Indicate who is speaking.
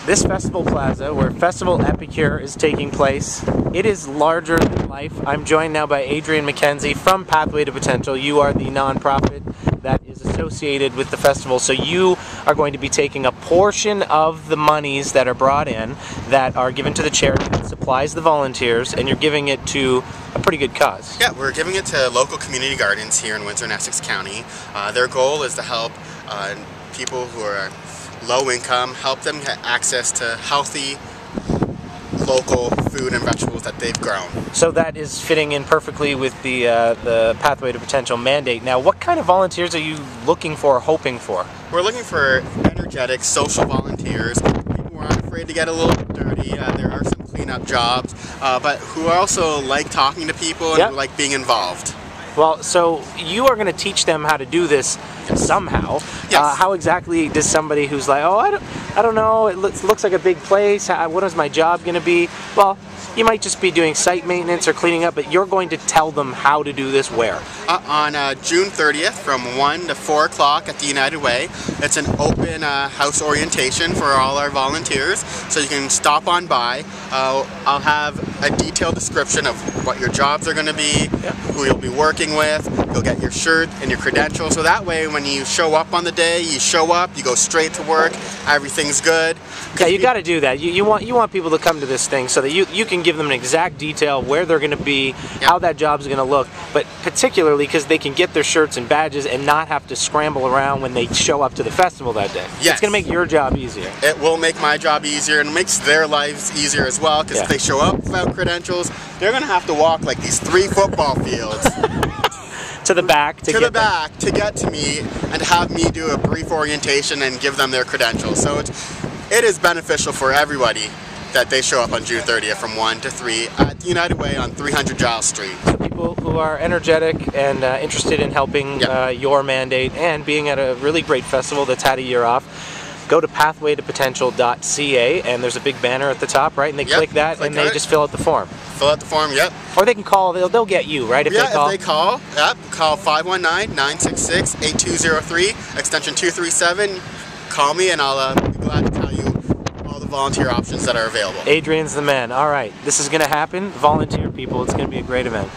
Speaker 1: This festival plaza, where Festival Epicure is taking place, it is larger than life. I'm joined now by Adrian McKenzie from Pathway to Potential. You are the nonprofit that is associated with the festival, so you are going to be taking a portion of the monies that are brought in that are given to the charity that supplies the volunteers, and you're giving it to a pretty good cause.
Speaker 2: Yeah, we're giving it to local community gardens here in Windsor and Essex County. Their goal is to help people who are low income, help them get access to healthy local food and vegetables that they've grown.
Speaker 1: So that is fitting in perfectly with the Pathway to Potential mandate. Now, what kind of volunteers are you looking for, hoping for?
Speaker 2: We're looking for energetic social volunteers, people who aren't afraid to get a little dirty. There are some cleanup jobs, but who also like talking to people and who like being involved.
Speaker 1: Well, so you are going to teach them how to do this somehow.
Speaker 2: Yes.
Speaker 1: How exactly does somebody who's like, oh, I don't know, it looks like a big place, what is my job going to be? Well, you might just be doing site maintenance or cleaning up, but you're going to tell them how to do this where?
Speaker 2: On June 30th from 1 to 4 o'clock at the United Way. It's an open house orientation for all our volunteers, so you can stop on by. I'll have a detailed description of what your jobs are going to be, who you'll be working with. You'll get your shirt and your credentials, so that way when you show up on the day, you show up, you go straight to work, everything's good.
Speaker 1: Yeah, you got to do that. You want people to come to this thing so that you can give them an exact detail where they're going to be, how that job's going to look, but particularly because they can get their shirts and badges and not have to scramble around when they show up to the festival that day.
Speaker 2: Yes.
Speaker 1: It's going to make your job easier.
Speaker 2: It will make my job easier, and it makes their lives easier as well, because if they show up without credentials, they're going to have to walk like these 3 football fields
Speaker 1: to the back to
Speaker 2: get to me and have me do a brief orientation and give them their credentials. So it is beneficial for everybody that they show up on June 30th from 1 to 3 at the United Way on 300 Giles Street.
Speaker 1: So people who are energetic and interested in helping your mandate and being at a really great festival that's had a year off, go to pathwaytopotential.ca, and there's a big banner at the top, right? And they click that and they just fill out the form.
Speaker 2: Fill out the form,
Speaker 1: Or they can call, they'll get you, right? If they call?
Speaker 2: If they call, call 519-966-8203, extension 237. Call me and I'll be glad to tell you all the volunteer options that are available.
Speaker 1: Adrian's the man. All right, this is going to happen. Volunteer people. It's going to be a great event.